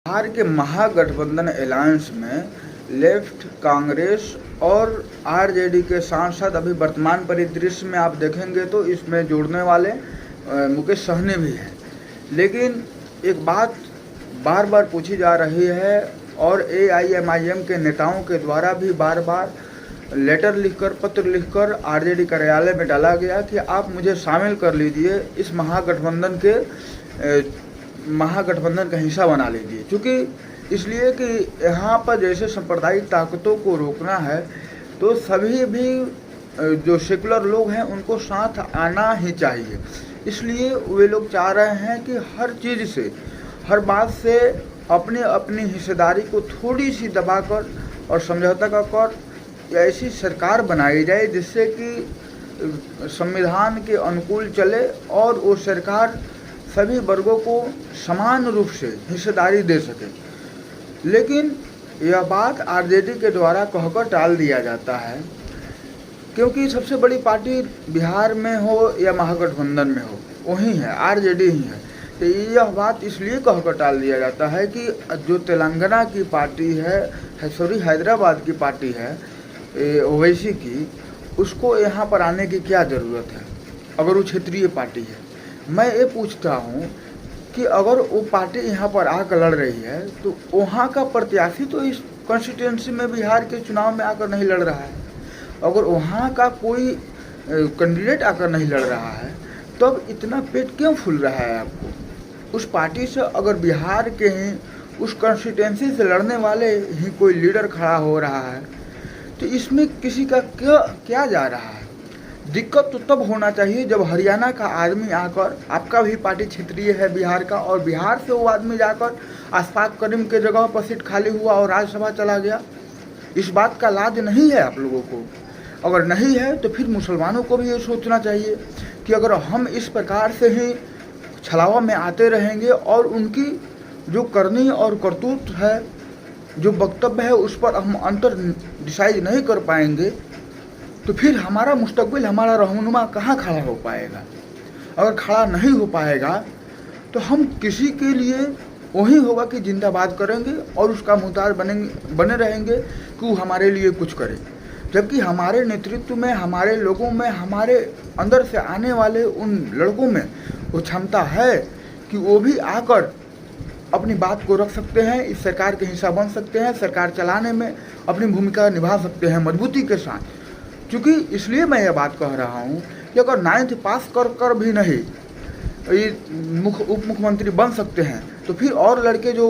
बिहार के महागठबंधन अलायंस में लेफ्ट, कांग्रेस और आरजेडी के साथ साथ अभी वर्तमान परिदृश्य में आप देखेंगे तो इसमें जुड़ने वाले मुकेश सहनी भी हैं। लेकिन एक बात बार बार पूछी जा रही है और एआईएमआईएम के नेताओं के द्वारा भी बार बार लेटर लिखकर, पत्र लिखकर आरजेडी कार्यालय में डाला गया कि आप मुझे शामिल कर लीजिए, इस महागठबंधन का हिस्सा बना लीजिए। क्योंकि इसलिए कि यहाँ पर जैसे सांप्रदायिक ताकतों को रोकना है तो सभी भी जो सेकुलर लोग हैं उनको साथ आना ही चाहिए। इसलिए वे लोग चाह रहे हैं कि हर चीज़ से, हर बात से अपनी अपनी हिस्सेदारी को थोड़ी सी दबाकर और समझौता कर ऐसी सरकार बनाई जाए जिससे कि संविधान के अनुकूल चले और वो सरकार सभी वर्गों को समान रूप से हिस्सेदारी दे सके। लेकिन यह बात आरजेडी के द्वारा कहकर टाल दिया जाता है, क्योंकि सबसे बड़ी पार्टी बिहार में हो या महागठबंधन में हो वही है, आरजेडी ही है। तो यह बात इसलिए कहकर टाल दिया जाता है कि जो तेलंगाना की पार्टी है, हैदराबाद की पार्टी है ओवैसी की, उसको यहाँ पर आने की क्या ज़रूरत है अगर वो क्षेत्रीय पार्टी है। मैं ये पूछता हूँ कि अगर वो पार्टी यहाँ पर आकर लड़ रही है तो वहाँ का प्रत्याशी तो इस कॉन्स्टिट्यूंसी में बिहार के चुनाव में आकर नहीं लड़ रहा है। अगर वहाँ का कोई कैंडिडेट आकर नहीं लड़ रहा है तब इतना पेट क्यों फूल रहा है आपको? उस पार्टी से अगर बिहार के ही उस कॉन्स्टिट्यूंसी से लड़ने वाले ही कोई लीडर खड़ा हो रहा है तो इसमें किसी का क्या जा रहा है? दिक्कत तो तब होना चाहिए जब हरियाणा का आदमी आकर, आपका भी पार्टी क्षेत्रीय है बिहार का, और बिहार से वो आदमी जाकर अशफाक करीम के जगह पर सीट खाली हुआ और राज्यसभा चला गया। इस बात का लाज नहीं है आप लोगों को? अगर नहीं है तो फिर मुसलमानों को भी ये सोचना चाहिए कि अगर हम इस प्रकार से ही छलावा में आते रहेंगे और उनकी जो करनी और करतूत है, जो वक्तव्य है, उस पर हम अंतर डिसाइड नहीं कर पाएंगे तो फिर हमारा मुस्तकबिल, हमारा रहनुमा कहाँ खड़ा हो पाएगा? अगर खड़ा नहीं हो पाएगा तो हम किसी के लिए वही होगा कि जिंदाबाद करेंगे और उसका मुहताज बने रहेंगे कि वो हमारे लिए कुछ करे। जबकि हमारे नेतृत्व में, हमारे लोगों में, हमारे अंदर से आने वाले उन लड़कों में वो क्षमता है कि वो भी आकर अपनी बात को रख सकते हैं, इस सरकार के हिस्सा बन सकते हैं, सरकार चलाने में अपनी भूमिका निभा सकते हैं मजबूती के साथ। क्योंकि इसलिए मैं ये बात कह रहा हूँ कि अगर 9th पास कर भी नहीं ये उप मुख्यमंत्री बन सकते हैं तो फिर और लड़के जो